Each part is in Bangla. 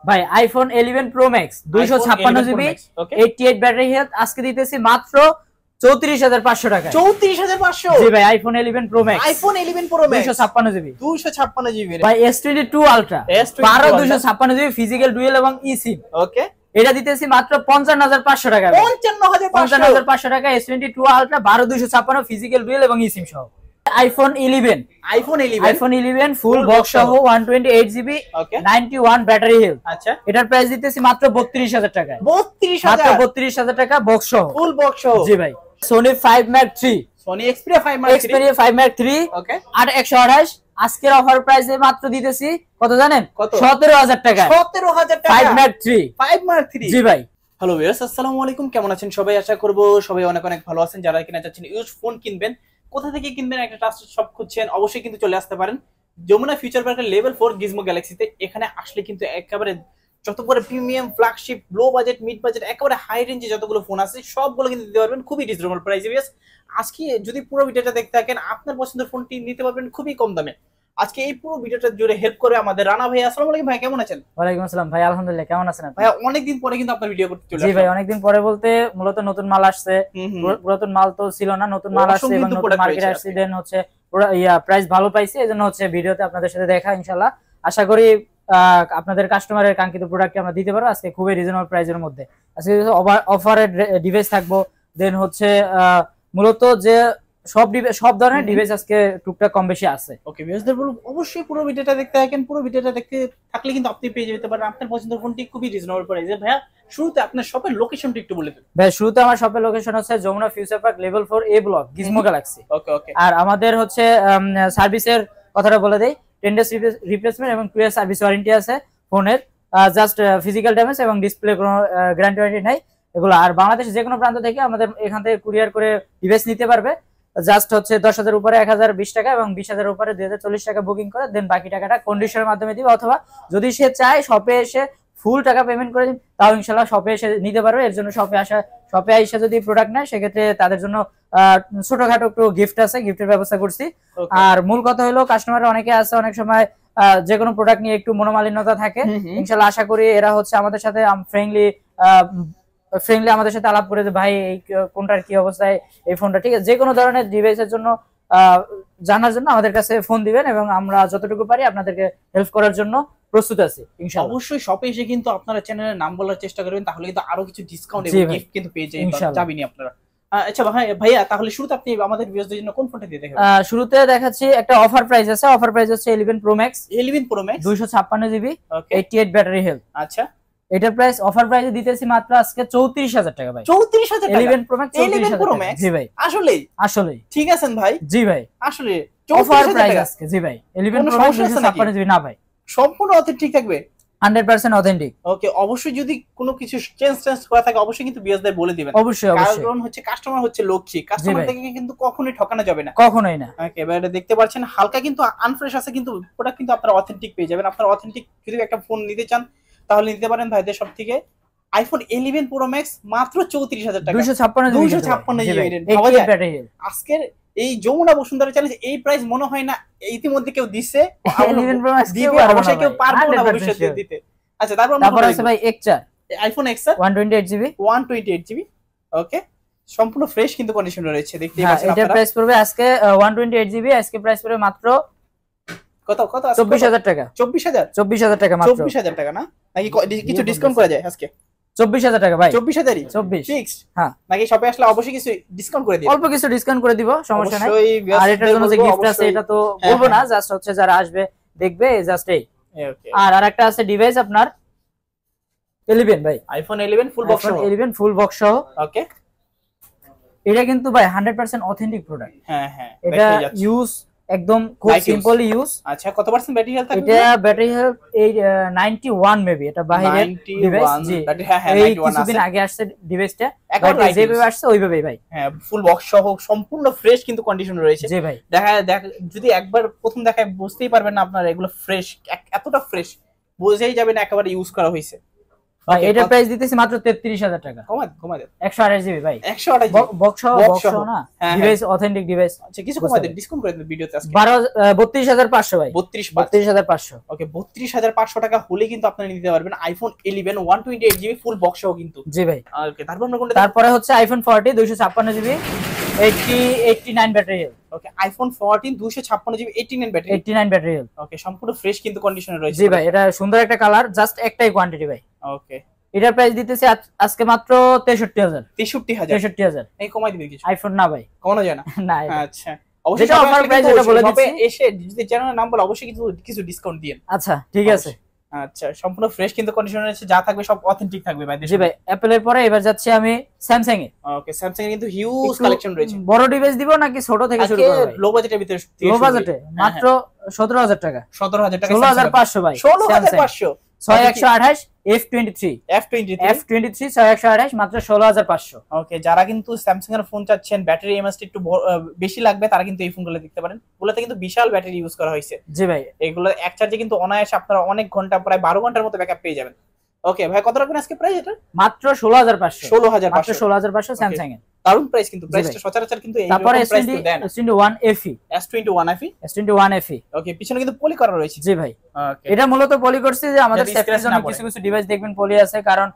ভাই iPhone 11 pro max 256 GB 88 battery health আজকে দিতেছি মাত্র 34500 টাকা। 34500? জি ভাই iPhone 11 pro max, iPhone 11 pro max 256 GB 256 GB ভাই S22 ultra 256 GB physical dual এবং ই সিম। ওকে, এটা দিতেছি মাত্র 55500 টাকা। 55500 টাকা S22 আলট্রা 12256 ফিজিক্যাল ডুয়েল এবং ই সিম সহ। আইফোন 11 ফুল বক্স সহ 128 জিবি 91 ব্যাটারি হেলথ। আচ্ছা, এটার প্রাইস দিতেছি মাত্র 32000 টাকা। 32000 টাকা বক্স সহ, ফুল বক্স সহ। জি ভাই। Sony 5 Mark 3, Sony Xperia 5 Mark 3 ওকে 8128 আজকের অফার প্রাইসে মাত্র দিতেছি কত জানেন? 17000 টাকা। 17000 টাকা 5 Mark 3। জি ভাই। হ্যালো ভিউয়ার্স, আসসালামু আলাইকুম, কেমন আছেন সবাই? আশা করব সবাই অনেক অনেক ভালো আছেন। যারা কিনা চাচ্ছেন ইউজ ফোন কিনবেন, কোথা থেকে কিনবেন, একটা ট্রাস্টেড শপ খুঁজছেন, অবশ্যই কিন্তু চলে আসতে পারেন যমুনা ফিউচার পার্কের লেভেল 4 গিজমো গ্যালাক্সিতে। এখানে আসলে কিন্তু একেবারে যত করে premium, flagship, low budget, mid budget, একেবারে হাই রেঞ্জে যতগুলো ফোন আছে সবগুলো কিন্তু দিতে পারবেন খুবই রিজনেবল প্রাইসে। আজকে যদি পুরো ভিডিওটা দেখতে থাকেন, আপনার পছন্দের ফোনটি নিতে পারবেন খুবই কম দামে। আজকে এই পুরো ভিডিওটা জুড়ে হেল্প করে আমাদের রানা ভাই। আসসালামু আলাইকুম ভাই, কেমন আছেন? ওয়ালাইকুম আসসালাম ভাই, আলহামদুলিল্লাহ, কেমন আছেন আপনি? ভাই অনেকদিন পরে কিন্তু আপনার ভিডিও করতে চলে আসলাম। জি ভাই, অনেকদিন পরে বলতে মূলত নতুন মাল আসছে, পুরাতন মাল তো ছিল না, নতুন মাল আসছে এবং নতুন মার্কেটে আসছে। দেন হচ্ছে প্রাইস ভালো পাইছি, এজন্য হচ্ছে ভিডিওতে আপনাদের সাথে দেখা। ইনশাআল্লাহ আশা করি আপনাদের কাস্টমারের কাঙ্ক্ষিত প্রোডাক্ট আমরা দিতে পারবো আজকে খুবই রিজনেবল প্রাইসের মধ্যে। আজকে অফারের ডিভাইস থাকবো। দেন হচ্ছে মূলত যে সব ধরনের ডিভাইস আজকে টুকটাক কম বেশি আছে। ওকে ভিউয়ারদের বলবো অবশ্যই পুরো ভিডিওটা দেখতে থাকেন। পুরো ভিডিওটা দেখতে থাকলে কিন্তু আপনি পেয়ে যেতে পারেন আপনার পছন্দের ফোনটি খুবই রিজনেবল প্রাইসে। ভাইয়া শুরুতে আপনার শপের লোকেশনটা একটু বলে দিন। ভাই শুরুতে আমার শপের লোকেশন হচ্ছে যমুনা ফিউচার পার্ক লেভেল 4 এ ব্লক গিজমো গ্যালাক্সি। ওকে। আর আমাদের হচ্ছে সার্ভিসের কথাটা বলে দেই, 10 ডেজ রিপ্লেসমেন্ট এবং 2 ইয়ার সার্ভিস ওয়ারেন্টি আছে ফোনের। জাস্ট ফিজিক্যাল ড্যামেজ এবং ডিসপ্লে কোনো গ্যারান্টি ওয়ারেন্টি নাই এগুলো। আর বাংলাদেশের যে কোনো প্রান্ত থেকে আমাদের এখান থেকে কুরিয়ার করে ডিভাইস নিতে পারবে। জাস্ট হচ্ছে 10,000 উপরে 1020 টাকা এবং 20,000 উপরে 2040 টাকা বুকিং করে দেন বাকি টাকাটা কন্ডিশনের মাধ্যমে দিবে, অথবা যদি সে চায় শপে এসে ফুল টাকা পেমেন্ট করে দিন, তাও ইনশাল্লাহ শপে এসে নিতে পারবে। এর জন্য শপে এসে যদি প্রোডাক্ট নেয় সেক্ষেত্রে তাদের জন্য ছোটখাটো একটু গিফট আছে, গিফটের ব্যবস্থা করছি। আর মূল কথা হলো কাস্টমার অনেকে আছে অনেক সময় যে কোনো প্রোডাক্ট নিয়ে একটু মনোমালিন্যতা থাকে। ইনশাল্লাহ আশা করি এরা হচ্ছে আমাদের সাথে ফ্রেন্ডলি আমাদের সাথে আলাপ করে যে ভাই এই কোনটার কি অবস্থায়, এই ফোনটা ঠিক আছে। যে কোনো ধরনের ডিভাইসের জন্য জানার জন্য আমাদের কাছে ফোন দিবেন এবং আমরা যতটুকু পারি আপনাদেরকে হেল্প করার জন্য প্রস্তুত আছি ইনশাআল্লাহ। অবশ্যই শপে এসে কিন্তু আপনারা চ্যানেলের নাম বলার চেষ্টা করবেন, তাহলে কিন্তু আরো কিছু ডিসকাউন্ট এবং গিফট কিন্তু পেয়ে যাবেন আপনারা। আচ্ছা ভাইয়া, তাহলে শুরুতে আপনি আমাদের ভিউয়ারদের জন্য কোন ফোনটা দিয়ে দেখাবেন? শুরুতে দেখাচ্ছি একটা অফার প্রাইস আছে। অফার প্রাইস হচ্ছে 11 pro max 256 GB 88 battery health. আচ্ছা, এটার প্রাইস অফার প্রাইসে দিতেছি মাত্র আজকে 34000 টাকা ভাই। 34000 টাকা 11 প্রো ম্যাক্স 34000। জি ভাই, আসলে ঠিক আছেন ভাই? জি ভাই, আসলে অফার প্রাইস আজকে। জি ভাই 11 প্রো ম্যাক্স 256 জিবি। না ভাই, সম্পূর্ণ অথেন্টিক থাকবে, 100% অথেন্টিক। ওকে, অবশ্যই যদি কোনো কিছু চেঞ্জ করা থাকে অবশ্যই কিন্তু বিয়াসদের বলে দিবেন। অবশ্যই। কারণ হচ্ছে কাস্টমার হচ্ছে লক্ষ্মী, কাস্টমার থেকে কিন্তু কখনোই ঠকানো যাবে না, কখনোই না। ওকে, এবারে দেখতে পাচ্ছেন হালকা কিন্তু আনফ্রেশ আছে, কিন্তু প্রোডাক্ট কিন্তু আপনারা অথেন্টিক পেয়ে যাবেন। আপনারা অথেন্টিক যদি একটা ফোন নিতে চান তাহলে নিতে পারেন ভাইদের সব থেকে। আইফোন 11 প্রো ম্যাক্স মাত্র 34000 টাকা, 256 জিবি। আজকের এই যমুনা বসুন্ধরা চ্যালেঞ্জ এই প্রাইস মনে হয় না ইতিমধ্যে কেউ দিছে, 11 প্রো ম্যাক্স দিবে, অবশ্যই কেউ পারবে না ভবিষ্যতে দিতে। আচ্ছা, তারপর আছে ভাই XR, iPhone XR 128 GB 128 GB. Okay, সম্পূর্ণ ফ্রেশ কিন্তু কন্ডিশনে রয়েছে, দেখতেই পাচ্ছেন আপনারা। এটা প্রাইস পড়বে আজকে 128 জিবি আজকে প্রাইস পড়বে মাত্র কত 24000 টাকা। 24000 টাকা মাত্র। 24000 টাকা না, নাকি কিছু ডিসকাউন্ট করা যায় আজকে? 24000 টাকা ভাই। 24000ই 24 ফিক্সড? হ্যাঁ, নাকি শপে আসলে অবশ্যই কিছু ডিসকাউন্ট করে দিবেন? অল্প কিছু ডিসকাউন্ট করে দিব, সমস্যা নাই। আর এটার জন্য যে গিফট আছে এটা তো বলবো না, জাস্ট হচ্ছে যারা আসবে দেখবে জাস্ট এই। আর আরেকটা আছে ডিভাইস আপনার 11 ভাই, আইফোন 11 ফুল বক্স সহ। 11 ফুল বক্স সহ। ওকে, এটা কিন্তু ভাই 100% অথেন্টিক প্রোডাক্ট। হ্যাঁ, এটা ইউজ একদম খুব সিম্পলি ইউজ। আচ্ছা, কত পার্সেন্ট ব্যাটারি হেলথ থাকবে? এটা ব্যাটারি হেলথ এই 91 মেবি। এটা বাইরের ডিভাইস। জি হ্যাঁ, এই কিছুদিন আগে আসছে ডিভাইসটা, যেভাবে আসছে ওইভাবেই ভাই। হ্যাঁ, ফুল বক্স সহ সম্পূর্ণ ফ্রেশ কিন্তু কন্ডিশন রয়েছে। জি ভাই, দেখ যদি একবার প্রথম দেখায় বুঝতেই পারবেন না আপনারা এগুলো ফ্রেশ, এতটা ফ্রেশ বোঝাই যাবে না একেবারে ইউজ করা হয়েছে। ভাই এটার প্রাইস দিতেছি মাত্র 33000 টাকা। কমাই দেন 128 জিবি ভাই, 128 বক্স না ডিভাইস, অথেন্টিক ডিভাইস। আচ্ছা কিছু কমাই দেন, ডিসকাউন্ট করে দেন ভিডিওতে আজকে। 32500 ভাই, 32500। ওকে 32500 টাকা হলে কিন্তু আপনারা নিতে পারবেন আইফোন 11 128 জিবি ফুল বক্স সহ কিন্তু। জি ভাই। ওকে তারপর আমরা কোনটা? তারপরে হচ্ছে iPhone 14 256 GB 89 battery. Okay iPhone 14 256 GB 89 battery. Okay সম্পূর্ণ ফ্রেশ কিন্তু কন্ডিশনে রয়েছে। জি ভাই, এটা সুন্দর একটা কালার, জাস্ট একটাই কোয়ান্টিটি ভাই। ওকে এটার প্রাইস দিতেছি আজকে মাত্র 63000। 63000 এই কমাই দিবেন কিছু? আইফোন না ভাই, কমানো যায় না। না আচ্ছা অবশ্যই যেটা অফার প্রাইস এটা বলে দিচ্ছি, এসে যদি চ্যানেলের নাম বলে অবশ্যই কিছু ডিসকাউন্ট দিবেন। আচ্ছা ঠিক আছে। আচ্ছা সম্পূর্ণ ফ্রেশ কিন্তু কন্ডিশনে আছে, যা থাকবে সব অথেন্টিক থাকবে ভাই। জি ভাই, অ্যাপলের পরে এবার যাচ্ছি আমি স্যামসাং এ। ওকে স্যামসাং এর কিন্তু হিউজ কালেকশন রয়েছে। বড় ডিভাইস দিব নাকি ছোট থেকে শুরু করব ভাই? লো বাজেটের ভিতরে, লো বাজেটে মাত্র 17000 টাকা। 17000 টাকা, 16500 ভাই, 16500 6128 F23 6128 মাত্র 16500। ওকে যারা কিন্তু স্যামসাং এর ফোন চাচ্ছেন, ব্যাটারি এমএসটি একটু বেশি লাগবে, তারা কিন্তু এই ফোনগুলো দেখতে পারেন। ওগুলোতে কিন্তু বিশাল ব্যাটারি ইউজ করা হয়েছে। জি ভাই, এগুলো এক চার্জে কিন্তু অনায়াসে আপনারা অনেক ঘন্টা, প্রায় 12 ঘন্টার মতো ব্যাকআপ পেয়ে যাবেন। ওকে ভাই কত রাখবেন আজকে প্রাইস এটা? মাত্র 16500। 16500 মাত্র 16500 স্যামসাং এর। দারুন প্রাইস কিন্তু, প্রাইসটা সচরাচর কিন্তু এই তারপরে প্রাইস তো দেন না। S21 FE, S21 FE ওকে পিছনে কিন্তু পলি করা রয়েছে। জি ভাই, ওকে এটা মূলত পলি করছি যে আমাদের সেফটির জন্য। কিছু কিছু ডিভাইস দেখবেন পলি আছে, কারণ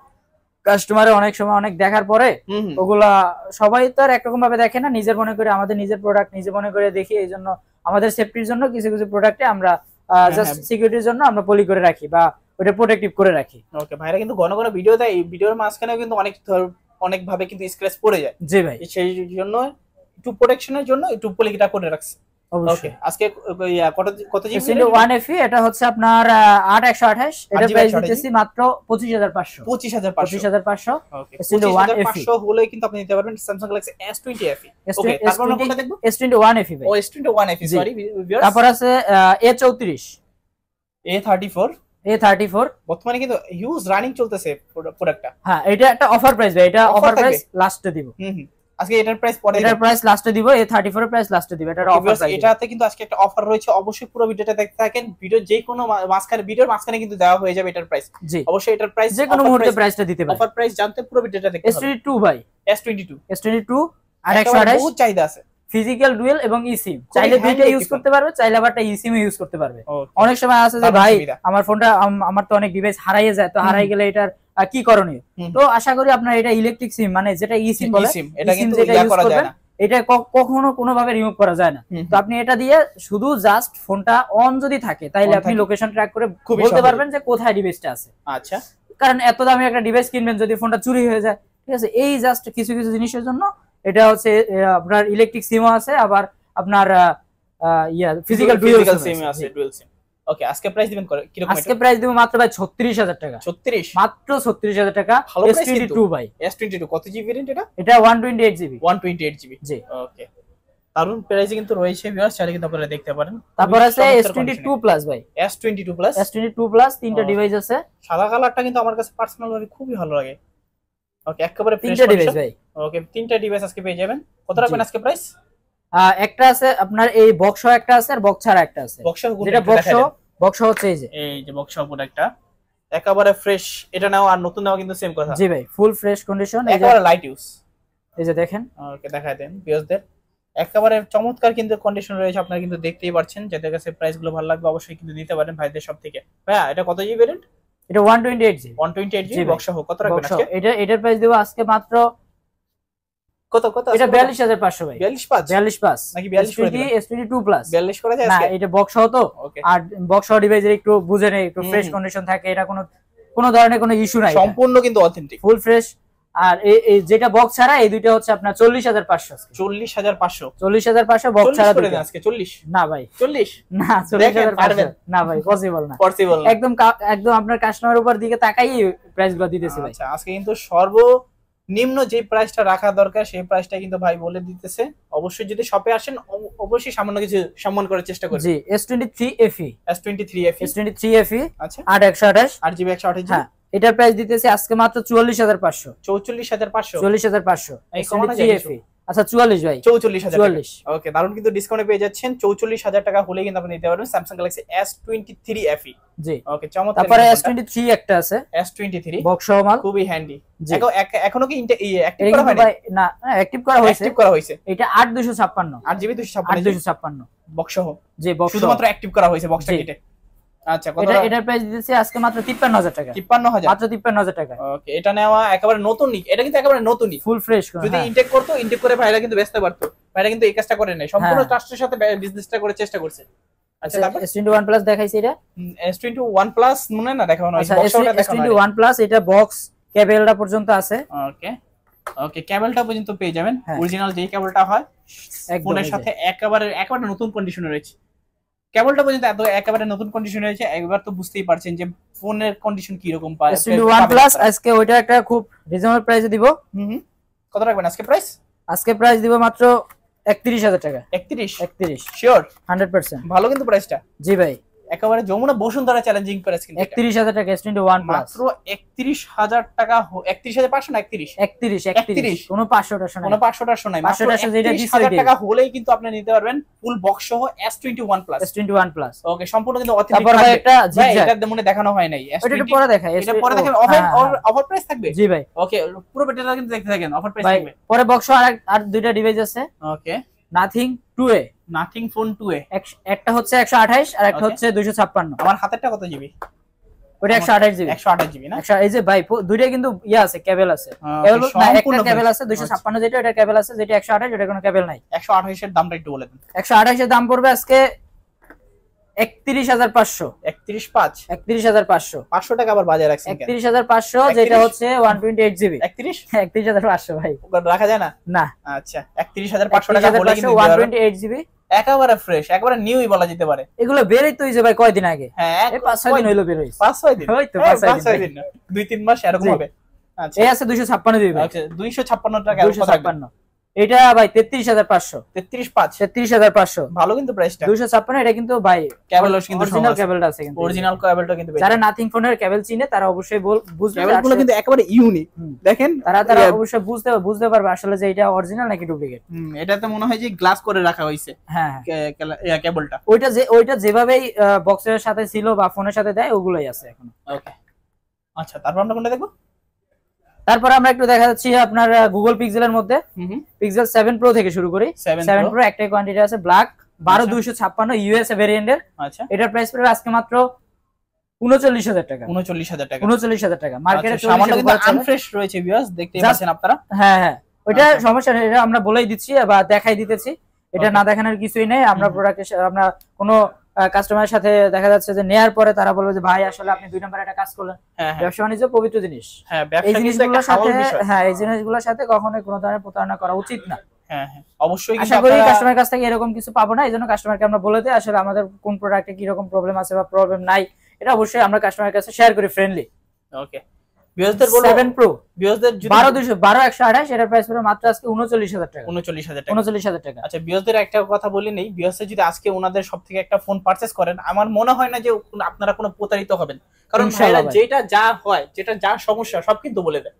কাস্টমারে অনেক সময় অনেক দেখার পরে ওগুলা সবাই তো আর একরকম ভাবে দেখে না, নিজের মনে করে, আমাদের নিজের প্রোডাক্ট নিজে মনে করে দেখি। এই জন্য আমাদের সেফটির জন্য কিছু কিছু প্রোডাক্টে আমরা জাস্ট সিকিউরিটির জন্য আমরা পলি করে রাখি বা ওটা প্রোটেক্টিভ করে রাখি। ওকে ভাইরা কিন্তু ঘন ঘন ভিডিও দেয়, এই ভিডিওর মাঝখানেও কিন্তু অনেক ভাবে কিন্তু স্ক্র্যাচ পড়ে যায়। জি ভাই, সেই জন্য একটু প্রোটেকশনের জন্য একটু পলিটা করে রাখছি। ওকে আজকে কত জিবি? S21 FE এটা হচ্ছে আপনার 8128, এটা প্রাইস দিতেছি মাত্র 25500। 25500 ওকে 25500 হলে কিন্তু আপনি নিতে পারবেন Samsung Galaxy S20 FE। ওকে তারপর আমরা কোনটা দেখব? S21 FE ভাই। ও S21 FE সরি ভিউয়ার্স। তারপর আছে A34, A34 বর্তমানে কিন্তু হিউজ রানিং চলতেছে প্রোডাক্টটা। হ্যাঁ এটা একটা অফার প্রাইস ভাই, এটা অফার প্রাইস লাস্টে দিব। আজকে এটার প্রাইস পরে, এটার প্রাইস লাস্টে দিব, A34 এর প্রাইস লাস্টে দিব। এটার অফার প্রাইস, এটাতে কিন্তু আজকে একটা অফার রয়েছে, অবশ্যই পুরো ভিডিওটা দেখতে থাকেন। ভিডিও যে কোনো ভিডিওর মাঝখানে কিন্তু দেওয়া হয়ে যাবে এটার প্রাইস। জি অবশ্যই এটার প্রাইস যে কোনো মুহূর্তে প্রাইসটা দিতে পারে। অফার প্রাইস জানতে পুরো ভিডিওটা দেখতে হবে। S22 ভাই, S22 আর 128 বহুত চাহিদা আছে। ফিজিক্যাল ডুয়েল এবং eSIM চাইলে দুইটা ইউজ করতে পারবে, চাইলে আবার একটা eSIM ইউজ করতে পারবে। অনেক সময় আছে যে ভাই আমার ফোনটা, আমার তো অনেক ডিভাইস হারাইয়ে যায়, তো হারাই গেলে এটার কি করণীয়? তো আশা করি আপনারা এটা ইলেকট্রিক সিম, মানে যেটা eSIM বলে, এটা কিন্তু ইয়া করা যায় না, এটা কখনো কোনোভাবে রিমুভ করা যায় না। তো আপনি এটা দিয়ে শুধু জাস্ট ফোনটা অন যদি থাকে, তাইলে আপনি লোকেশন ট্র্যাক করে বলতে পারবেন যে কোথায় ডিভাইসটা আছে। আচ্ছা কারণ এত দামি একটা ডিভাইস কিনবেন, যদি ফোনটা চুরি হয়ে যায়, ঠিক আছে, এই জাস্ট কিছু কিছু জিনিসের জন্য এটা হচ্ছে আপনার ইলেকট্রিক সিমও আছে, আবার আপনার ফিজিক্যাল ডুয়াল সিম আছে, ডুয়াল সিম। ওকে আজকে প্রাইস দিবেন কি রকম? আজকে প্রাইস দিব মাত্র ভাই 36000 টাকা। 36 মাত্র 36000 টাকা। S22 ভাই, S22 কত জিবি ভেরিয়েন্ট এটা? এটা 128 জিবি। 128 জিবি জি। ওকে দারুন প্রাইসে কিন্তু রয়েছে ভিউয়ার্স, চাইলে কিন্তু আপনারা দেখতে পারেন। তারপর আছে S22 প্লাস ভাই, S22 প্লাস, S22 প্লাস তিনটা ডিভাইস আছে। সাদা কালারটা কিন্তু আমার কাছে পার্সোনাল ভাবে খুবই ভালো লাগে। ওকে একেবারে ফ্রেশ তিনটা ডিভাইস ভাই। ওকে তিনটা ডিভাইস আজকে পেয়ে যাবেন। কত রাখবেন আজকে প্রাইস? একটা আছে আপনার এই বক্স একটা আছে, আর বক্স ছাড়া একটা আছে। যেটা বক্স হচ্ছে এই যে বক্স প্রোডাক্টটা একেবারে ফ্রেশ, এটা নাও আর নতুন নাও কিন্তু সেম কথা। জি ভাই, ফুল ফ্রেশ কন্ডিশন, একেবারে লাইট ইউজ। এই যে দেখেন, ওকে দেখায় দেন ভিউয়ারদের, একেবারে চমৎকার কিন্তু কন্ডিশন রয়েছে। আপনারা কিন্তু দেখতেই পাচ্ছেন, যাদের কাছে প্রাইস গুলো ভালো লাগবে অবশ্যই কিন্তু নিতে পারেন ভাইদের সব থেকে। ভাইয়া এটা কত জিবি ভেরিয়েন্ট? এটা 128 জিবি। 128 জিবি বক্স সহ। কত রাখবেন আজকে? এটার প্রাইস দেব আজকে মাত্র কত? এটা 42500 ভাই। 42 নাকি 42 করে দিবেন? S22 প্লাস 42 করা যায় আজকে? না, এটা বক্স সহ তো, আর বক্স সহ ডিভাইসের একটু বুঝে নেই, একটু ফ্রেশ কন্ডিশন থাকে, এটা কোনো ধরনের কোনো ইস্যু নাই, সম্পূর্ণ কিন্তু অথেন্টিক ফুল ফ্রেশ। আর এই যেটা বক্স ছাড়া এই দুইটা হচ্ছে আপনার 40500। 40500 বক্স ছাড়া করে দেন আজকে। 40 না ভাই, 40 না, 40500 না ভাই, পসিবল না। একদম আপনার কাস্টমার উপর দিকে তাকাই প্রাইস গুলো দিতেছে ভাই। আচ্ছা আজকে কিন্তু সর্বনিম্ন যে প্রাইসটা রাখা দরকার সেই প্রাইসটা কিন্তু ভাই বলে দিতেছে। অবশ্যই যদি শপে আসেন অবশ্যই সামান্য কিছু সম্মান করার চেষ্টা করবেন। জি S23 FE, S23 FE আচ্ছা 8128 8GB 128GB। হ্যাঁ এটার প্রাইস দিতেছি আজকে মাত্র 44500। 44500 44500 এই কমানো যায় আচ্ছা 44 ভাই, 44,000 টাকা। 44। ওকে, দারুন কিন্তু ডিসকাউন্টে পেয়ে যাচ্ছেন 44,000 টাকা হলে কিন্তু আপনি নিতে পারবেন Samsung Galaxy S23 FE। জি ওকে, চমৎকার। তারপরে S23 একটা আছে, S23 বক্স মাল, খুবই হ্যান্ডি। জি। এখনো কি অ্যাক্টিভ এটা করা কিন্তু হয়নি? ভাই না, অ্যাক্টিভ করা হয়েছে, অ্যাক্টিভ করা হয়েছে। এটা 8256, 8GB 256 8256 বক্স সহ, জি বক্স শুধুমাত্র অ্যাক্টিভ করা হয়েছে বক্সটা জি। কেটে। আচ্ছা, কত? এটার প্রাইস দিতেছি আজকে মাত্র 53000 টাকা, 53000 মাত্র 53000 টাকা। ওকে, এটা নেওয়া একেবারে নতুনই, এটা কিন্তু একেবারে নতুনই, ফুল ফ্রেশ। যদি ইনটেক করতো, ইনটেক করে ভাইরা কিন্তু বেচতে পারতো, ভাইরা কিন্তু এই কাজটা করে নাই, সম্পূর্ণ হ্যাঁ। ট্রাস্টের সাথে বিজনেসটা করে চেষ্টা করছে। আচ্ছা, তারপর S21 প্লাস দেখাইছি এটা, S21 প্লাস মনে না দেখানো হয়েছে, আচ্ছা বক্সটা দেখানো হয়নি। S21 প্লাস এটা বক্স কেবলটা পর্যন্ত আছে। ওকে ওকে, কেবলটা পর্যন্ত পেয়ে যাবেন, হ্যাঁ। অরিজিনাল যেই কেবলটা হয় একদম ফোনের সাথে একেবারে নতুন কন্ডিশনে রয়েছে। কেবলটা পর্যন্ত একেবারে নতুন কন্ডিশনে রয়েছে, একবার তো বুঝতেই পারছেন যে ফোনের কন্ডিশন কি রকম পায়। S21 প্লাস আজকে ওইটা একটা খুব রিজনেবল প্রাইসে দিব। কত রাখবেন আজকে প্রাইস? আজকে প্রাইস দিব মাত্র 31000 টাকা। 31 শিওর? 100%। ভালো কিন্তু প্রাইসটা। জি ভাই, একেবারে যমুনা বসুন্ধরা চ্যালেঞ্জিং প্রাইস কিন্তু 31000 টাকা S21 প্লাস, মাত্র 31000 টাকা। 31500 না 31 কোনো 500 টাকা কোনো 500 টাকা নাই, মাত্র 500 যেটা দিছে 31000 টাকা হলেই কিন্তু আপনি নিতে পারবেন ফুল বক্স সহ S21 প্লাস। S21 প্লাস ওকে, সম্পূর্ণ কিন্তু অথেন্টিক। তারপর ভাই একটা ভাই জিগজ্যাগ, এটা মনে দেখানো হয় নাই, ওটা একটু পরে দেখাই, এটা পরে দেখেন। অফার প্রাইস থাকবে? জি ভাই। ওকে, পুরো ভিডিওটা কিন্তু দেখতে থাকেন, অফার প্রাইস ভাই থাকবে। পরে বক্স আর দুইটা ডিভাইস আছে। ওকে, nothing 2A, nothing phone 2A, একটা হচ্ছে 128 আর একটা Okay. হচ্ছে 256। আমার হাতেরটা কত জিবি? ওটা 128 জিবি। 128 জিবি না? এই যে ভাই দুইটা কিন্তু ইয়া আছে, কেবল আছে, কেবল না, একটা কেবল আছে 256 যেটা, ওটা কেবল আছে, যেটা 128 ওটা কোনো কেবল নাই। 128 এর দামটা একটু বলে দেন। 128 এর দাম পড়বে আজকে 31500। 31.5 31500, 500 টাকা আবার বাজারে রাখছেন কেন? 31500 যেটা হচ্ছে 128 জিবি। 31 31500 ভাই রাখা যায় না? না, আচ্ছা, 31500 টাকা হলে কিন্তু 128 জিবি একেবারে ফ্রেশ, একেবারে নিউই বলা যেতে পারে। এগুলো বেরই তো হইছে ভাই কয়দিন আগে, হ্যাঁ, এই 5-6 দিন হইলো বের হইছে। 5-6 দিন, ওই তো 5-6 দিন না, 2-3 মাস এরকম জি। হবে। আচ্ছা, এই আছে 256 জিবি ভাই, আচ্ছা 256 টাকা কত রাখবেন? 256 এটা ভাই 33500। 33.5 33500 ভালো কিন্তু প্রাইসটা। 256 এটা কিন্তু ভাই কেবলও কিন্তু অরিজিনাল কেবলটা আছে, কিন্তু অরিজিনাল কেবলটা কিন্তু যারা নাথিং ফোনের কেবল চিনে তারা অবশ্যই বুঝবে, কেবলগুলো কিন্তু একেবারে ইউনিক। দেখেন তারা অবশ্যই বুঝতে পারবে আসলে যে এটা অরিজিনাল নাকি ডুপ্লিকেট। এটাতে মনে হয় যে গ্লাস করে রাখা হয়েছে হ্যাঁ কেবলটা। ওইটা যেভাবেই বক্সের সাথে ছিল বা ফোনের সাথে দেয় ওগুলোই আছে এখন। ওকে, আচ্ছা, তারপর আমরা কোনটা দেখব? তারপর আমরা একটু দেখা যাচ্ছি আপনার গুগল পিক্সেলের মধ্যে, পিক্সেল 7 প্রো থেকে শুরু করি। 7 প্রো একটাই কোয়ান্টিটি আছে, ব্ল্যাক 12256 ইউএসএ ভেরিয়েন্টের। আচ্ছা, এটার প্রাইস পড়বে আজকে মাত্র 39000 টাকা। 39000 টাকা, 39000 টাকা। মার্কেটে সামান্য কিন্তু আনফ্রেশ রয়েছে ভিউয়ার্স, দেখতেই পাচ্ছেন আপনারা। হ্যাঁ ওইটা সমস্যা নেই, এটা আমরা বলেই দিচ্ছি বা দেখাই দিতেছি, এটা না দেখানোর কিছুই নেই। আমরা প্রোডাক্টের আমরা কোনো কাস্টমারের সাথে দেখা যাচ্ছে যে নেয়ার পরে তারা বলবে যে ভাই আসলে আপনি 2 নম্বরে একটা কাজ করলেন। ব্যবসা বাণিজ্য পবিত্র জিনিস, এই জিনিসগুলোর সাথে এই জিনিসগুলোর সাথে কখনোই কোনো ধরনের প্রতারণা করা উচিত না। অবশ্যই আশা করি কাস্টমারের কাছ থেকে এরকম কিছু পাবো না, এইজন্য কাস্টমারকে আমরা বলে দিই আসলে আমাদের কোন প্রোডাক্টে কি রকম প্রবলেম আছে বা প্রবলেম নাই, এটা অবশ্যই আমরা কাস্টমারের কাছে শেয়ার করি ফ্রেন্ডলি। ওকে, ভিউয়ারদের বলো 7 প্রো ভিউয়ারদের 12128 এটার প্রাইস পড়বে মাত্র আজকে 39000 টাকা। 39000 টাকা। আচ্ছা, ভিউয়ারদের একটা কথা বলি নেই, ভিউয়ারদের যদি আজকে ওনাদের সবথেকে একটা ফোন পারচেজ করেন, আমার মনে হয় না যে আপনারা কোনো প্রতারিত হবেন, কারণ ভাইরা যেটা যা হয়, যেটা যা সমস্যা সব কিন্তু বলে দেয়।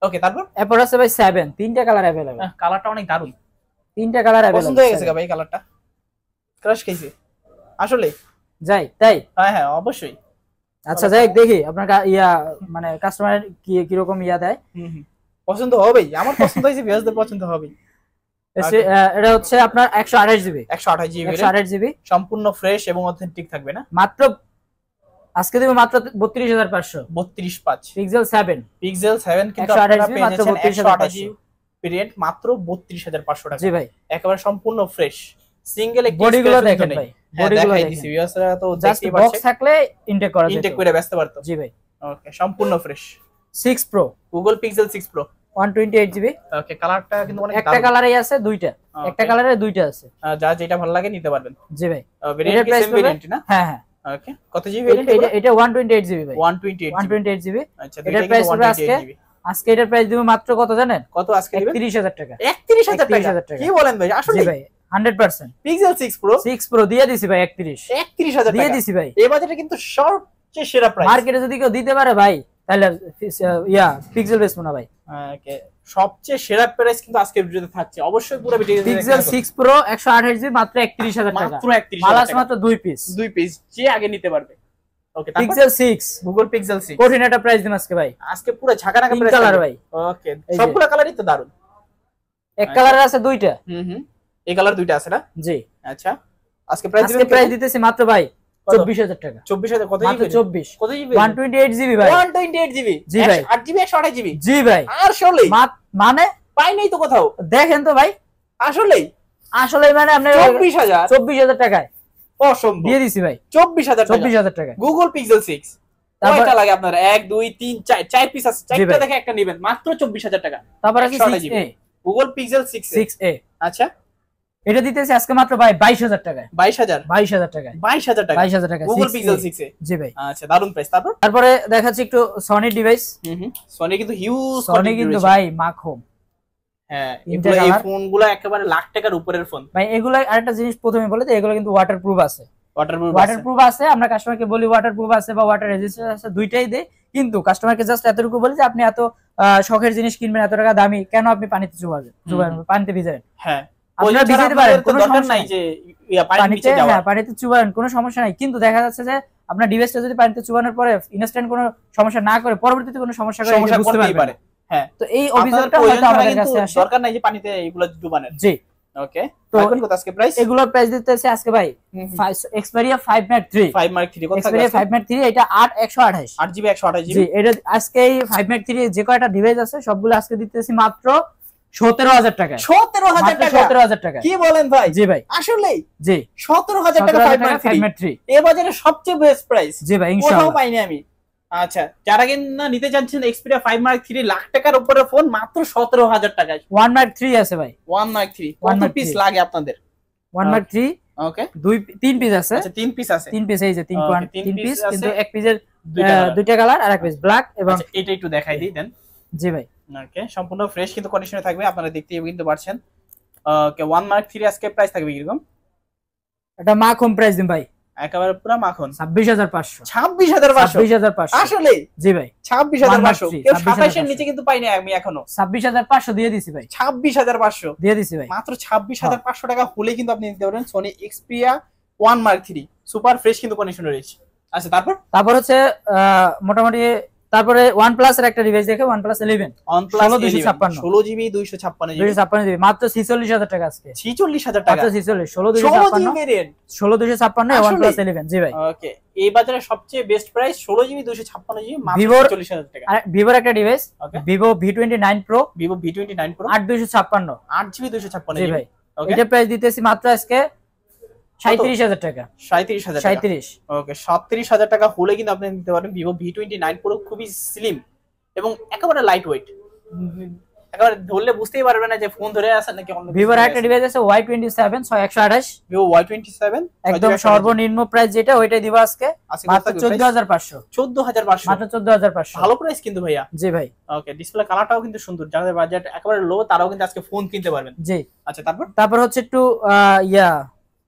ওকে, তারপর এরপর আছে ভাই 7, তিনটা কালার अवेलेबल। কালারটা অনেক দারুণ, তিনটা কালার अवेलेबल। পছন্দ হয়ে গেছে ভাই কালারটা, ক্রাশ খাইছে আসলে। যাই তাই? হ্যাঁ অবশ্যই। আচ্ছা যাই দেখি আপনার মানে কাস্টমার কি রকম দেয়। পছন্দ হবেই, আমার পছন্দ হয়েছে, ভিউয়ারদের পছন্দ হবেই। এটা হচ্ছে আপনার 128 জিবি। 128 জিবি সম্পূর্ণ ফ্রেশ এবং অথেন্টিক থাকবে না? মাত্র আজকে দেব মাত্র 32500। 32.5 পিক্সেল 7 কিন্তু আপনারা পেয়ে যাচ্ছেন 128 জিবি ভেরিয়েন্ট মাত্র 32500 টাকা। জি ভাই, একেবারে সম্পূর্ণ ফ্রেশ, সিঙ্গেল একটি বডিগুলো দেখেন ভাই, বডিগুলো দেখেন। ভিউয়াররা তো জাস্ট দেখতেই পাচ্ছে, বক্স থাকলে ইনটেক করা যেত, ইনটেক করে ব্যস্ত পারতো। জি ভাই। ওকে, সম্পূর্ণ fresh. 6 pro, Google pixel 6 pro 128 GB. Okay, কালারটা কিন্তু অনেক দারুণ, একটা কালারই আছে, দুইটা, একটা কালারে দুইটা আছে, যা যেটা ভালো লাগে নিতে পারবেন। জি ভাই। ভেরিয়েন্ট কি সেম ভেরিয়েন্ট না? হ্যাঁ। ওকে, কত জিবি ভেরিয়েন্ট? এটা 128 জিবি ভাই, 128 জিবি। আচ্ছা, এটার প্রাইস আজকে এটার প্রাইস দিব মাত্র কত জানেন? কত আজকে দিবেন? 31000 টাকা। 31000 টাকা? কি বলেন ভাই? আসলে জি ভাই 100% পিক্সেল 6 প্রো দিয়ে দিছি ভাই 31000 টাকা দিয়ে দিছি ভাই। এই বাজেটে কিন্তু সবচেয়ে সেরা প্রাইস। মার্কেটে যদি কেউ দিতে পারে ভাই তাহলে পিক্সেল বেচবো না ভাই। ওকে, সবচেয়ে সেরা প্রাইস কিন্তু আজকের ভিডিওতে থাকছে, অবশ্যই পুরো ভিডিও পিক্সেল 6 প্রো 128 জিবি মাত্র 31000 টাকা, মাত্র 31000 টাকা, মাত্র 2 পিস যে আগে নিতে পারবে। ওকে, পিক্সেল 6 গুগল পিক্সেল 6 কঠিন একটা প্রাইস দিন আজকে ভাই, আজকে পুরো ঝাঁকানাকা প্রাইস কালার ভাই। ওকে, সবগুলো কালারই তো দারুন। এক কালারের আছে দুইটা, এই কালার দুইটা আছে না? জি। আচ্ছা, আজকে প্রাইস দিতেছি মাত্র ভাই 24000 টাকা। 24000 কত জিবি? 24 কত জিবি? 128 জিবি ভাই। 128 জিবি? জি ভাই। 8 জিবি 128 জিবি? জি ভাই। আসলে মানে পাই নাই তো কোথাও, দেখেন তো ভাই, আসলে মানে আপনি 24000 টাকায় অসম্ভব দিয়ে দিছি ভাই, 24000 টাকা গুগল পিক্সেল 6। কয়টা লাগে আপনার? 1 2 3 4 4 পিস আছে, চারটা দেখে একটা নেবেন, মাত্র 24000 টাকা। তারপর আছে 6A গুগল পিক্সেল 6A। আচ্ছা, এটা দিতেছি আজকে মাত্র ভাই 22000 টাকায়। 22000 টাকা 22000 টাকা গুগল পিক্সেল 6A। জি ভাই। আচ্ছা, দারুন প্রাইস। তারপরে দেখাচ্ছি একটু সনি ডিভাইস। সনি কিন্তু হিউজ, সনি কিন্তু ভাই মাখম। হ্যাঁ, এই ফোনগুলো একেবারে লাখ টাকার উপরের ফোন ভাই। এগুলো আরেকটা জিনিস প্রথমে বলে দিই, এগুলো কিন্তু ওয়াটারপ্রুফ আছে। ওয়াটারপ্রুফ আছে, আমরা কাস্টমারকে বলি ওয়াটারপ্রুফ আছে বা ওয়াটার রেজিস্ট্যান্স আছে, দুইটাই দেই। কিন্তু কাস্টমারকে জাস্ট এতটুকু বলি যে আপনি এত শখের জিনিস কিনবেন, এত টাকা দামি, কেন আপনি পানিতে চুবাবেন, পানিতে ভিজাবেন? হ্যাঁ, আপনারা ভিজাতে পারেন, কোনো সমস্যা নাই যে পানিতে চুবাবেন, কোনো সমস্যা নাই। কিন্তু দেখা যাচ্ছে যে আপনার ডিভাইসটা যদি পানিতে চুবানোর পরে ইনস্ট্যান্ট কোনো সমস্যা না করে, পরবর্তীতে কোনো সমস্যা করে বুঝতে পারবে। হ্যাঁ, তো এই অভিযোগটা হয়তো আমাদের কাছে আসে, দরকার নাই যে পানিতে এগুলো ডুবানোর। জি, ওকে। তো কত আজকে প্রাইস? এগুলোর প্রাইস দিতেছে আজকে ভাই Xperia 5 Mark 3 কত থাকে? Xperia 5 Mark 3 এটা 128 8GB 128GB। জি, এটা আজকে এই 5 Mark 3 যে কয়টা ডিভাইস আছে সবগুলো আজকে দিতেছি মাত্র 17000 টাকা। 17000 টাকা? কি বলেন ভাই? জি ভাই, আসলেই? জি, 17000 টাকা 5 Mark 3 এই বাজারে সবচেয়ে বেস্ট প্রাইস। জি ভাই, ইনশাআল্লাহ। কোথাও পাইনি আমি। আচ্ছা, যারা কিনা নিতে চাচ্ছেন Xperia 5 Mark 3 লাখ টাকার উপরে ফোন, মাত্র 17000 টাকায় 1 Mark 3 আছে ভাই। 1 Mark 3 কত পিস লাগে আপনাদের? 1 Mark 3 ওকে, 3 পিস আছে। আচ্ছা, 3 পিস আছে। 3 পিস এই যে 3 পিস, কিন্তু এক পিসের দুইটা কালার আর এক পিস ব্ল্যাক এবং এটা একটু দেখাই দিই দেন। জি ভাই। ওকে, সম্পূর্ণ ফ্রেশ কিন্তু কন্ডিশনে থাকবে, আপনারা দেখতেই কিন্তু পাচ্ছেন। ওকে, 1 Mark 3 আজকে প্রাইস থাকবে কিরকম? এটা মাখন প্রাইস দিন ভাই, একেবারে পুরো মাখন। 26500। 26500? আসলে? জি ভাই, 26500। কেউ 27 এর নিচে কিন্তু পাই না আমি এখনো। 26500 দিয়ে দিছি ভাই। 26500 দিয়ে দিছি ভাই। মাত্র 26500 টাকা হলে কিন্তু আপনি নিতে পারেন Sony Xperia 1 Mark 3 super fresh কিন্তু কন্ডিশনে রয়েছে। আচ্ছা, তারপর হচ্ছে মোটামুটি তারপরে OnePlus এর একটা ডিভাইস দেখে, OnePlus 11 16GB 256GB মাত্র 46000 টাকা আজকে। 46000 টাকা? মাত্র 46 16256 ভেরিয়েন্ট 16256 OnePlus 11। জি ভাই। ওকে, এই বাজারে সবচেয়ে বেস্ট প্রাইস 16GB 256GB মাত্র 46000 টাকা। আর Vivo একটা device, Vivo V29 Pro 8256 8GB 256। জি ভাই, এটা প্রাইস দিতেছি মাত্র আজকে 37000 টাকা। 37000 টাকা? 37। ওকে, 37000 টাকা হলে কিন্তু আপনি নিতে পারেন Vivo V29 Pro, খুবই স্লিম এবং একেবারে লাইট ওয়েট, একেবারে ধরলে বুঝতেই পারবে না যে ফোন ধরে আছে নাকি অন্য। Vivoর একটা ডিভাইস আছে Y27 6128, Vivo Y27 একদম সর্বনিম্ন প্রাইস যেটা ওইটাই দিব আজকে মাত্র 14500। 14500? মাত্র 14500, ভালো প্রাইস কিন্তু ভাইয়া। জি ভাই। ওকে, ডিসপ্লে কালারটাও কিন্তু সুন্দর, যাদের বাজেট একেবারে লো তারাও কিন্তু আজকে ফোন কিনতে পারবেন। জি। আচ্ছা, তারপর হচ্ছে একটু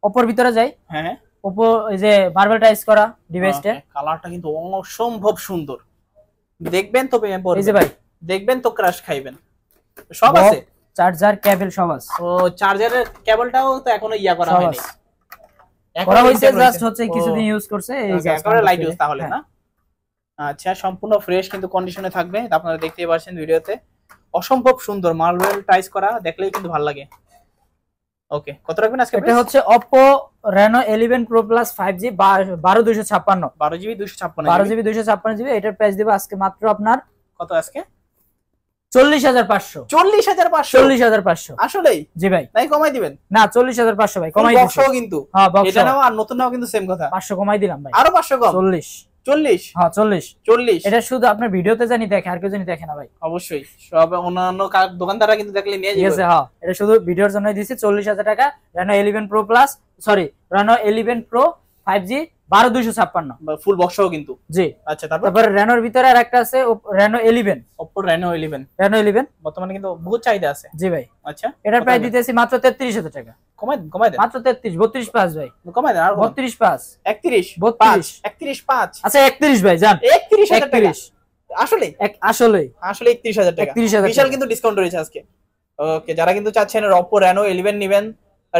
Oppo ভিতরে যাই। হ্যাঁ, Oppo এই যে মার্বেল টাইস করা ডিভাইসটা, কালারটা কিন্তু অসম্ভব সুন্দর, দেখবেন তো প্রেমে পড়বেন। এই যে ভাই, দেখবেন তো ক্রাশ খাইবেন। সব আছে, চার্জার কেবল সব আছে। ও, চার্জারের কেবলটাও তো এখনো করা হয়নি, করা হইছে, জাস্ট হচ্ছে কিছুদিন ইউজ করছে, এই যে একেবারে লাইট ইউজ তাহলে না। আচ্ছা, সম্পূর্ণ ফ্রেশ কিন্তু কন্ডিশনে থাকবে, আপনারা দেখতেই পাচ্ছেন ভিডিওতে, অসম্ভব সুন্দর মার্বেল টাইস করা, দেখলেই কিন্তু ভালো লাগে। ওকে, কত রাখবেন আজকে? এটা হচ্ছে Oppo Reno 11 Pro Plus 5G 12256 12GB 256GB। এটার প্রাইস দিব আজকে মাত্র আপনার কত? আজকে 40500। 40500? আসলেই? জি ভাই। তাই কমাই দিবেন? না, 40500 ভাই, কমাই দিছি। বক্সও কিন্তু, হ্যাঁ, বক্স এটা নাও আর নতুন নাও কিন্তু সেম কথা, 500 কমাই দিলাম ভাই। আরো 500 কম? 40? হ্যাঁ, 40। এটা শুধু আপনার ভিডিওতে জানি দেখে, আর কেউ জানি দেখে না ভাই। অবশ্যই, সব অন্যান্য দোকানদাররা কিন্তু দেখলে নিয়ে যাবে। ঠিক আছে, হ্যাঁ, এটা শুধু ভিডিওর জন্যই দিছি 40000 টাকা। Reno 11 Pro Plus, sorry, Reno 11 Pro 5G 12256 ফুল বক্সও কিন্তু। জি। আচ্ছা, তারপর Renoর ভিতরে আরেকটা আছে Reno 11, Oppo Reno 11 বর্তমানে কিন্তু বহুত চাহিদা আছে। জি ভাই। আচ্ছা, এটার প্রাইস দিতেছি মাত্র 33000 টাকা। কমাই দেন মাত্র 33, 32.5 ভাই, কমাই দেন আর 32.5, 31, 32, 31.5। আচ্ছা 31 ভাই, জান 31000 টাকা। আসলে আসলে আসলে 31,000 টাকা, 31,000 বিশাল কিন্তু ডিসকাউন্ট রয়েছে আজকে। ওকে, যারা কিন্তু চাচ্ছেন Oppo Reno 11 নেবেন,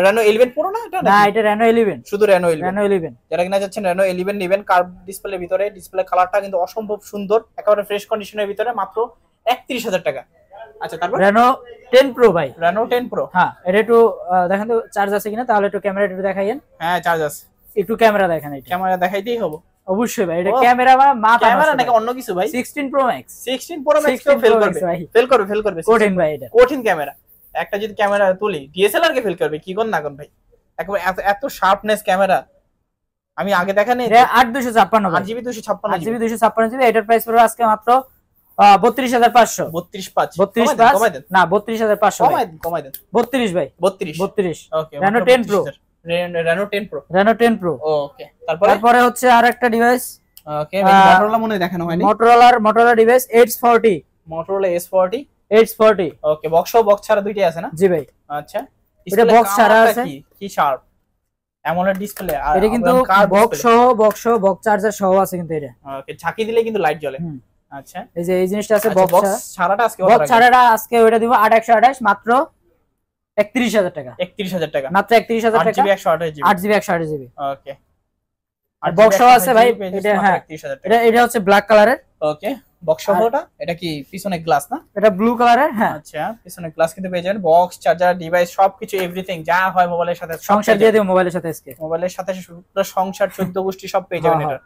Reno 11 Pro না এটা না, নাকি? এটা Reno 11, শুধু Reno 11। Reno 11 যারা কিনা চাচ্ছেন Reno 11 নেবেন, কার্ভ ডিসপ্লের ভিতরে, ডিসপ্লে কালারটা কিন্তু অসম্ভব সুন্দর, একেবারে ফ্রেশ কন্ডিশনের ভিতরে, মাত্র 31,000 টাকা। আচ্ছা, তারপর Reno 10 Pro ভাই। Reno 10 Pro, হ্যাঁ, এটা একটু দেখেন তো চার্জ আছে কিনা, তাহলে একটু ক্যামেরা একটু দেখাইয়েন। হ্যাঁ চার্জ আছে, একটু ক্যামেরা দেখেন। এটা ক্যামেরা দেখাইতেই হবে অবশ্যই ভাই, এটা ক্যামেরা মানে মাথা ক্যামেরা নষ্ট নাকি ভাই। অন্য কিছু ভাই? 16 Pro Max, 16 Pro Max 16 fail Pro Max করবে, ভাই। ফেল করবে কঠিন ভাই এটা। কঠিন ক্যামেরা। একটা যদি ক্যামেরা তুলি DSLR কে ফেল করবে, কি কোন না কোন ভাই, একেবারে এত শার্পনেস ক্যামেরা আমি আগে দেখা নেই। এটা 8256 ভাই, 8GB 256 8GB 256GB। এটার প্রাইস পড়বে আজকে মাত্র 32,500। 32,500 কমাই দেন না, 32,500 কমাই দেন 32 ভাই, 32। ওকে, Reno 10 Pro, Reno 10 Pro। Reno 10 Pro। ওকে, তারপরে তারপরে হচ্ছে আরেকটা ডিভাইস, ওকে Motorola মনে হয় দেখানো হয়নি। Motorola device H40, Motorola S40। ওকে, বক্স ছাড়া দুইটাই আছে না? জি ভাই। আচ্ছা, এটা বক্স ছাড়া আছে। কি শার্প AMOLED ডিসপ্লে, আর এটা কিন্তু বক্স চার্জার সহ আছে কিন্তু এটা। ওকে, ঝাঁকি দিলে কিন্তু লাইট জ্বলে। আচ্ছা, এই যে এই জিনিসটা আছে, বক্স ছাড়াটা আজকে বক্স ছাড়াটা আজকে ওইটা দিব 8128, মাত্র 31,000 টাকা। 31,000 টাকা, মাত্র 31,000 টাকা, 8GB 128GB। 8GB 128GB। ওকে, আর বক্স সহ আছে ভাই এটা। হ্যাঁ, 31,000 টাকা। এটা হচ্ছে ব্ল্যাক কালারের। ওকে, বক্স সহটা এটা কি পিছনে গ্লাস না? এটা ব্লু কালারের। হ্যাঁ, আচ্ছা, পিছনে গ্লাস কিন্তু পেয়ে যাবেন, বক্স চার্জার ডিভাইস সবকিছু এভরিথিং যা হয় মোবাইলের সাথে সংসার দিয়ে দেব মোবাইলের সাথে আজকে। মোবাইলের সাথে পুরো সংসার 14 গোষ্ঠী সব পেয়ে যাবেন। এটা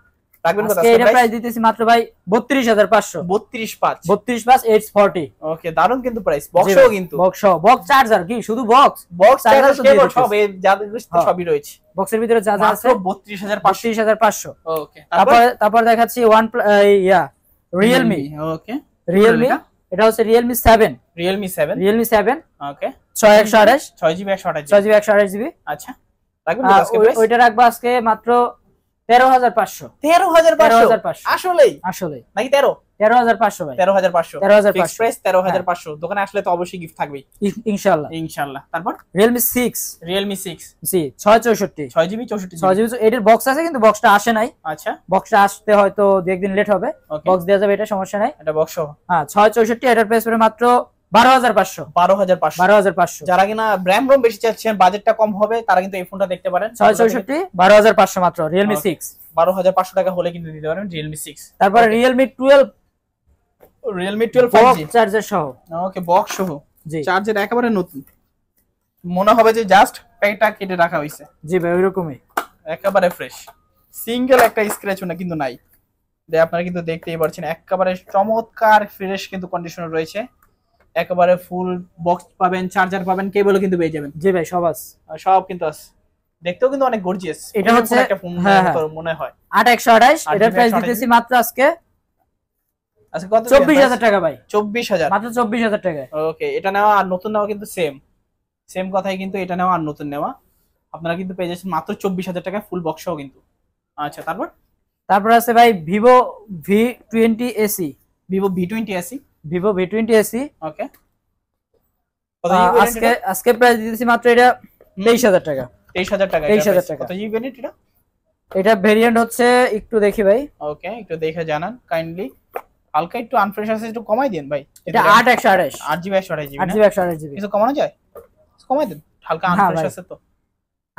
রাখবেন কত? আজকে এটা প্রাইস দিতেছি মাত্র ভাই 32,500। 32,500 H40। ওকে, দারুন কিন্তু প্রাইস। বক্সও কিন্তু বক্স চার্জার কি শুধু বক্স চার্জার কেবল সব এই যাদের সবই রয়েছে বক্সের ভিতরে যা যা আছে। 32,500। ওকে, তারপর দেখাচ্ছি Realme। ওকে, Realme, এটা হচ্ছে Realme 7। Realme 7। ওকে, 6128, 6GB 128GB। 6GB 128GB। আচ্ছা, রাখবেন কত আজকে প্রাইস? ওইটা রাখবো আজকে মাত্র 13,500। 13,500 আসলে নাকি 13,500 ভাই। 13,500 ফিক্স প্রাইস 13,500। দোকানে আসলে তো অবশ্যই গিফট থাকবেই ইনশাআল্লাহ। তারপর Realme 6। জি, 664, 6GB 64GB। এটার বক্স আছে কিন্তু বক্সটা আসে নাই। আচ্ছা, বক্সটা আসতে হয়তো একদিন লেট হবে। বক্স দেওয়া যাবে, এটা সমস্যা নাই। এটা বক্স সহ। হ্যাঁ, 664। এটার প্রাইস পড়ে মাত্র 12,500। যারা কিনা RAM ROM বেশি চাচ্ছেন, বাজেটটা কম হবে, তারা কিন্তু এই ফোনটা দেখতে পারেন। 664, 12,500 মাত্র Realme 6। 12,500 টাকা হলে কিন্তু দিতে পারেন Realme 6। তারপরে Realme 12 5G চার্জার সহ। ওকে, বক্স সহ। জি, চার্জার একেবারে নতুন, মনে হবে যে জাস্ট প্যাকটা কেটে রাখা হয়েছে। জি ভাই, ওইরকমই একেবারে ফ্রেশ, সিঙ্গেল একটা স্ক্র্যাচও না কিন্তু নাই। আপনারা কিন্তু দেখতেই পাচ্ছেন একেবারে চমৎকার ফ্রেশ কিন্তু কন্ডিশনে রয়েছে। একেবারে ফুল বক্স পাবেন, চার্জার পাবেন, কেবলও কিন্তু পেয়ে যাবেন। জি ভাই, সব কিন্তু আছে। দেখতেও কিন্তু অনেক গর্জিয়াস। এটা হচ্ছে একটা ফোন মনে হয়। 8128। এটার প্রাইস দিতেছি মাত্র আজকে কত? 24,000 টাকা ভাই। 24,000 মাত্র 24,000 টাকা। ওকে, এটা নেওয়া আর নতুন নেওয়া কিন্তু সেম কথাই, কিন্তু এটা নেওয়া আর নতুন নেওয়া আপনারা কিন্তু পেয়ে যাচ্ছেন মাত্র 24,000 টাকা ফুল বক্স সহ কিন্তু। আচ্ছা, তারপর আছে ভাই Vivo V20 AC। Vivo V20 AC। ওকে, আজকে প্রাইস দিতেছি মাত্র এটা 23,000 টাকা। 23,000 টাকা। 23,000 টাকা। কত জিবি ভেরিয়েন্ট এটা? এটা ভেরিয়েন্ট হচ্ছে একটু দেখি ভাই। ওকে, একটু দেখে জানান কাইন্ডলি। হালকা একটু আনফ্রেশ আছে, একটু কমাই দেন ভাই। এটা 8/128, 8GB 128GB। 8GB 128GB। কিছু কমানো যায়? কমাই দেন, হালকা আনফ্রেশ আছে তো।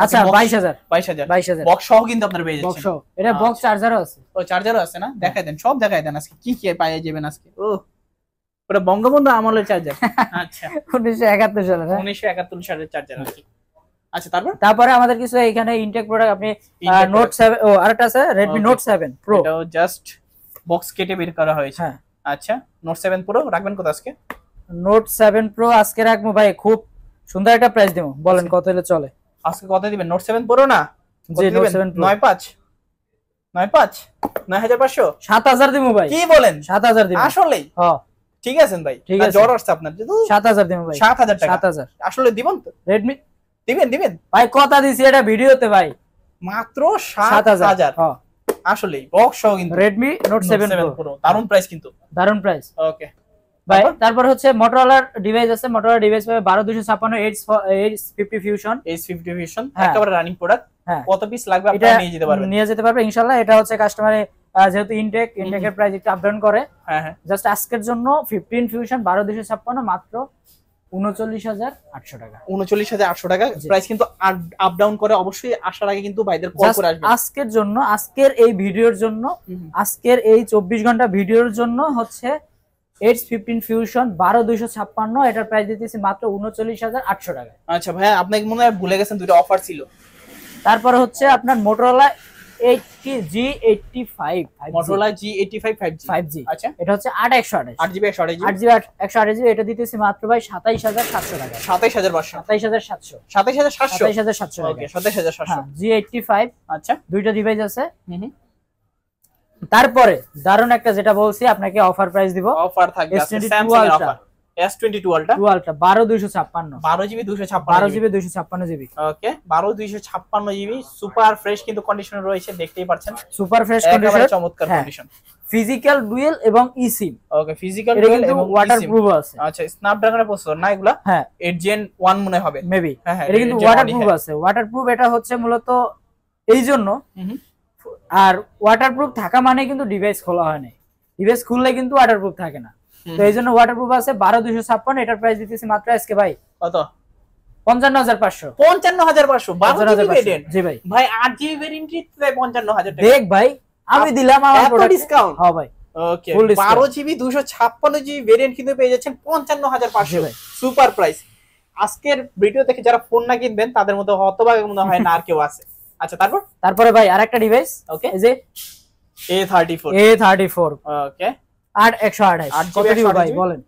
আচ্ছা, 22,000। 22,000 বক্স সহ কিন্তু আপনারা পেয়ে যাচ্ছেন। বক্স সহ, এটা বক্স চার্জারও আছে। ও, চার্জারও আছে না? দেখাই দেন, সব দেখাই দেন আজকে কি কি পাওয়া যাবেন আজকে। ও, পুরো বঙ্গবন্ধু আমলের চার্জার। আচ্ছা, 1971 সালের। 1971 সালের চার্জার আছে। আচ্ছা, তারপরে আমাদের কিছু এখানে ইনটেক প্রোডাক্ট, আপনি নোট 7 ও আরেকটা আছে Redmi Note 7 Pro। এটাও জাস্ট বক্স কেটে বের করা হয়েছে। হ্যাঁ, আচ্ছা, Note 7 Pro রাখবেন কত আজকে? Note 7 Pro আজকে রাখবো ভাই, খুব সুন্দর একটা প্রাইস দেবো। বলেন কত হলে চলে? আজকে কত দিবেন? Note 7 Pro না? জি, Note 7 Pro 9,500 7,000 দিমু ভাই। কি বলেন? 7,000 দিমু আসলে? হ্যাঁ, ঠিক আছেন ভাই, ঠিক আছে। জ্বর আসছে আপনার? 7,000 দিমু ভাই। 7,000 টাকা? 7,000 আসলে দিবেন তো? Redmi দিবেন ভাই, কথা দিছি এটা ভিডিওতে ভাই। মাত্র 7,000। হ্যাঁ, আসলে বক্স সহ কিন্তু Redmi Note 7 Pro দারুন প্রাইস কিন্তু, দারুন প্রাইস। ওকে ভাই, তারপর হচ্ছে Motorola ডিভাইস আছে। Motorola ডিভাইস পাবে 12256 H50 Fusion। H50 Fusion একেবারে রানিং প্রোডাক্ট। কত পিস লাগবে এটা আপনারা নিয়ে যেতে পারবেন? নিয়ে যেতে পারবে ইনশাআল্লাহ। এটা হচ্ছে কাস্টমারে যেহেতু ইনটেকের প্রাইস একটু আপ ডাউন করে। হ্যাঁ হ্যাঁ, জাস্ট আজকের জন্য 15 ফিউশন 12256 মাত্র 39800 টাকা। 39800 টাকা প্রাইস, কিন্তু আপ ডাউন করে। অবশ্যই আসার আগে কিন্তু ভাইদের কল করে আসবেন। আজকের জন্য, আজকের এই ভিডিওর জন্য, আজকের এই 24 ঘন্টা ভিডিওর জন্য হচ্ছে H15 ফিউশন 12256, এটার প্রাইস দিতেছি মাত্র 39800 টাকা। আচ্ছা ভাই, আপনাকে মনে হয় ভুলে গেছেন, দুটো অফার ছিল। তারপরে হচ্ছে আপনার Motorola G85 Motorola G85 5G। আচ্ছা, এটা হচ্ছে 8/128 8GB 8GB এটা দিতেছি মাত্র ভাই 27700 টাকা। 27500 27700 27700 টাকা। ওকে 27700 G85। আচ্ছা, দুইটা ডিভাইস আছে। তারপরে দারুন একটা যেটা বলছি আপনাকে অফার প্রাইস দিব, অফার থাকবে S22 স্যামসাং এর offer. S22 Ultra 12256 12GB 256GB। ওকে 12256GB সুপার ফ্রেশ কিন্তু কন্ডিশনে রয়েছে, দেখতেই পাচ্ছেন সুপার ফ্রেশ কন্ডিশন, চমৎকার কন্ডিশন। ফিজিক্যাল ডুয়েল এবং ইসিম। ওকে ফিজিক্যাল ডুয়েল এবং ওয়াটারপ্রুফ আছে। আচ্ছা, স্ন্যাপড্রাগনের প্রসেসর না এগুলা? হ্যাঁ 8 Gen 1 মনে হবে মেবি। হ্যাঁ হ্যাঁ, এটা কিন্তু ওয়াটারপ্রুফ আছে। ওয়াটারপ্রুফ এটা হচ্ছে মূলত এই জন্য, আর ওয়াটারপ্রুফ থাকা মানে কিন্তু ডিভাইস খোলা হয় না, ডিভাইস খুললে কিন্তু ওয়াটারপ্রুফ থাকে না। তো এই জন্য ওয়াটারপ্রুফ আছে 12256, এটার প্রাইস দিতেছি মাত্র আজকে ভাই কত? 55500। 55500 12GB ভেরিয়েন্ট। জি ভাই, ভাই 8GB ভেরিয়েন্টই প্রায় 55000 টাকা। দেখ ভাই, আমি দিলাম আমার প্রোডাক্ট ডিসকাউন্ট। হ্যাঁ ভাই, ওকে 12GB 256GB ভেরিয়েন্ট কিন্তু পেয়ে যাচ্ছেন 55500 সুপার প্রাইস। আজকের ভিডিও দেখে যারা ফোন না কিনবেন তাদের মধ্যে হতভাগা মনে হয় না আর কেউ আছে। আচ্ছা, তারপরে ভাই আরেকটা ডিভাইস, ওকে, এই যে A34 ওকে 8128। কত দিব ভাই বলেন?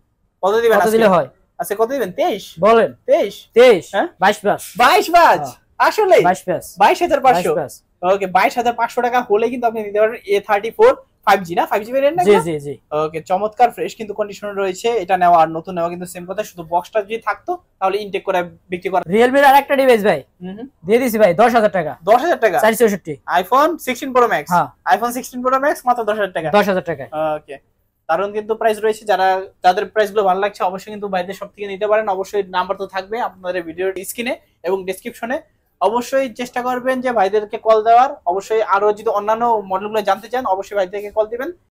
কত দিবেন? কত দিলে হয়? আচ্ছা, কত দিবেন? 23 বলেন। 23 হ্যাঁ 22 প্লাস 22 বাজ আসলে 22 প্লাস 22500। ওকে 22500 টাকা হলে কিন্তু আপনি নিতে পারবেন A34 5G না 5G ভেরিয়েন্ট না? জি জি জি। ওকে চমৎকার ফ্রেশ কিন্তু কন্ডিশনে রয়েছে। এটা নেওয়া আর নতুন নেওয়া কিন্তু সেম কথা, শুধু বক্সটা যদি থাকতো তাহলে ইনটেক করে বিক্রি করা। Realme এর আরেকটা ডিভাইস ভাই দিয়ে দিছি ভাই 10000 টাকা। 10000 টাকা 464 আইফোন 16 Pro Max। হ্যাঁ আইফোন 16 Pro Max মাত্র 10000 টাকা। 10000 টাকা। ওকে দারুণ কিন্তু প্রাইস রয়েছে। যাদের প্রাইস গুলো ভালো লাগছে অবশ্যই কিন্তু বাইরের সব থেকে নিতে পারেন। অবশ্যই নাম্বার তো থাকবে আপনাদের ভিডিওর স্ক্রিনে এবং ডেসক্রিপশনে। অবশ্যই চেষ্টা করবেন যে ভাইদেরকে কল দেওয়ার। অবশ্যই আরো যদি অন্যান্য মডেলগুলো জানতে চান অবশ্যই ভাইদেরকে কল দিবেন।